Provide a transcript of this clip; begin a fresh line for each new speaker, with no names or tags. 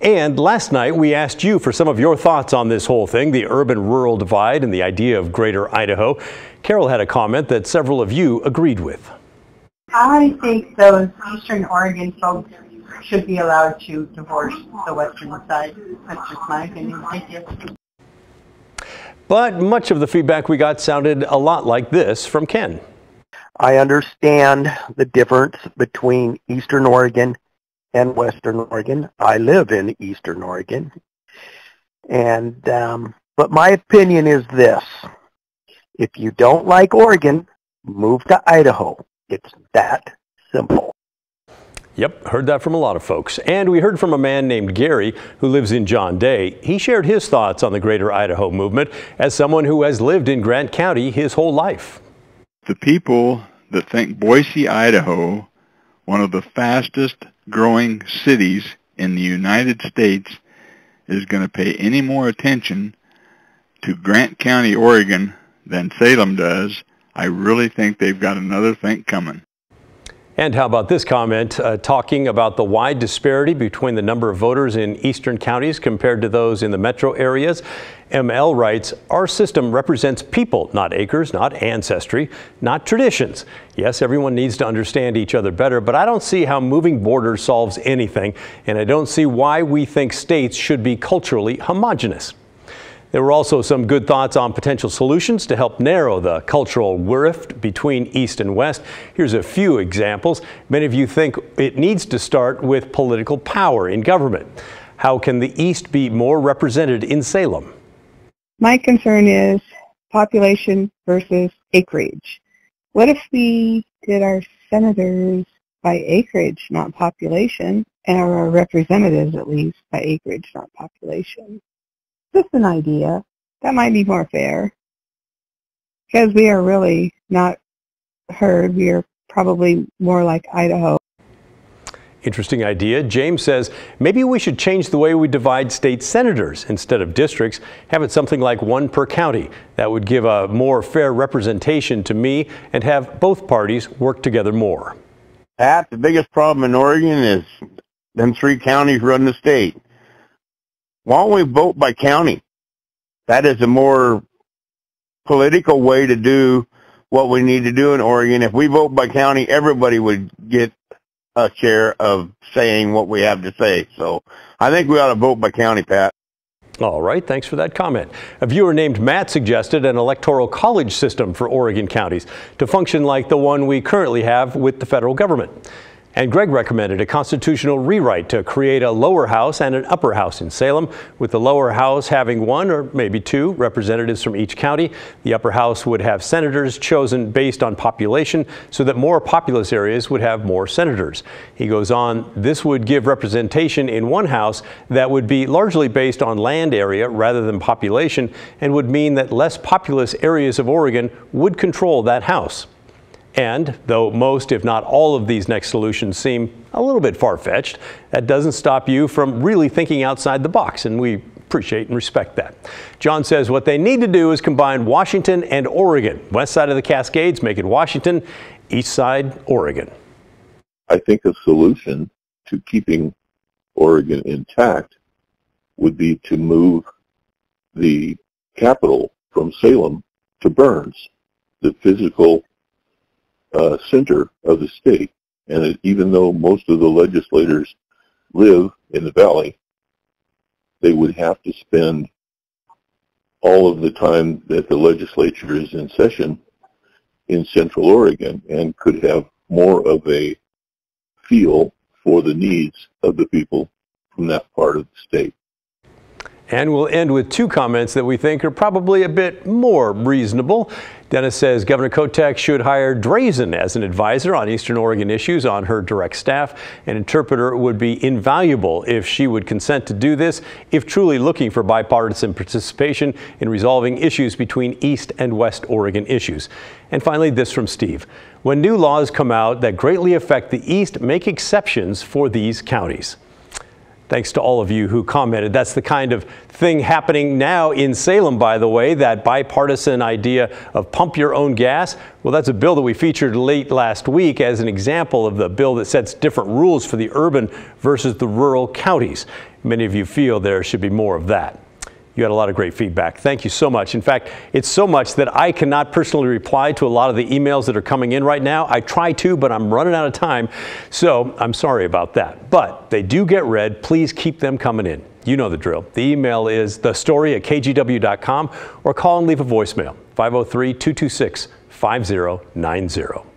And last night we asked you for some of your thoughts on this whole thing, the urban-rural divide and the idea of Greater Idaho. Carol had a comment that several of you agreed with.
I think those Eastern Oregon folks should be allowed to divorce the western side. That's just my opinion. Thank you.
But much of the feedback we got sounded a lot like this from Ken.
I understand the difference between Eastern Oregon and Western Oregon. I live in Eastern Oregon. And but my opinion is this. If you don't like Oregon, move to Idaho. It's that simple.
Yep, heard that from a lot of folks. And we heard from a man named Gary who lives in John Day. He shared his thoughts on the Greater Idaho movement as someone who has lived in Grant County his whole life.
The people that think Boise, Idaho, one of the fastest growing cities in the United States, is going to pay any more attention to Grant County, Oregon than Salem does, I really think they've got another think coming.
And how about this comment, talking about the wide disparity between the number of voters in eastern counties compared to those in the metro areas. ML writes, our system represents people, not acres, not ancestry, not traditions. Yes, everyone needs to understand each other better, but I don't see how moving borders solves anything, and I don't see why we think states should be culturally homogenous. There were also some good thoughts on potential solutions to help narrow the cultural rift between East and West. Here's a few examples. Many of you think it needs to start with political power in government. How can the East be more represented in Salem?
My concern is population versus acreage. What if we did our senators by acreage, not population, and our representatives at least by acreage, not population? Just an idea. That might be more fair. Because we are really not heard. We are probably more like Idaho.
Interesting idea. James says maybe we should change the way we divide state senators instead of districts. Have it something like one per county. That would give a more fair representation to me and have both parties work together more.
Pat, the biggest problem in Oregon is them 3 counties run the state. Why don't we vote by county? That is a more political way to do what we need to do in Oregon. If we vote by county, everybody would get a share of saying what we have to say. So I think we ought to vote by county, Pat.
All right, thanks for that comment. A viewer named Matt suggested an electoral college system for Oregon counties to function like the one we currently have with the federal government. And Greg recommended a constitutional rewrite to create a lower house and an upper house in Salem, with the lower house having 1 or maybe 2 representatives from each county. The upper house would have senators chosen based on population so that more populous areas would have more senators. He goes on, this would give representation in one house that would be largely based on land area rather than population, and would mean that less populous areas of Oregon would control that house. And though most, if not all, of these next solutions seem a little bit far-fetched, that doesn't stop you from really thinking outside the box, and we appreciate and respect that. John says what they need to do is combine Washington and Oregon. West side of the Cascades, make it Washington, east side, Oregon.
I think a solution to keeping Oregon intact would be to move the capital from Salem to Burns, the physical center of the state. And even though most of the legislators live in the valley, they would have to spend all of the time that the legislature is in session in Central Oregon, and could have more of a feel for the needs of the people from that part of the state.
And we'll end with 2 comments that we think are probably a bit more reasonable. Dennis says Governor Kotek should hire Drazen as an advisor on Eastern Oregon issues on her direct staff. An interpreter would be invaluable if she would consent to do this, if truly looking for bipartisan participation in resolving issues between East and West Oregon issues. And finally, this from Steve. When new laws come out that greatly affect the East, make exceptions for these counties. Thanks to all of you who commented. That's the kind of thing happening now in Salem, by the way, that bipartisan idea of pump your own gas. Well, that's a bill that we featured late last week as an example of the bill that sets different rules for the urban versus the rural counties. Many of you feel there should be more of that. You had a lot of great feedback. Thank you so much. In fact, it's so much that I cannot personally reply to a lot of the emails that are coming in right now. I try to, but I'm running out of time. So I'm sorry about that. But they do get read. Please keep them coming in. You know the drill. The email is thestory@kgw.com or call and leave a voicemail, 503-226-5090.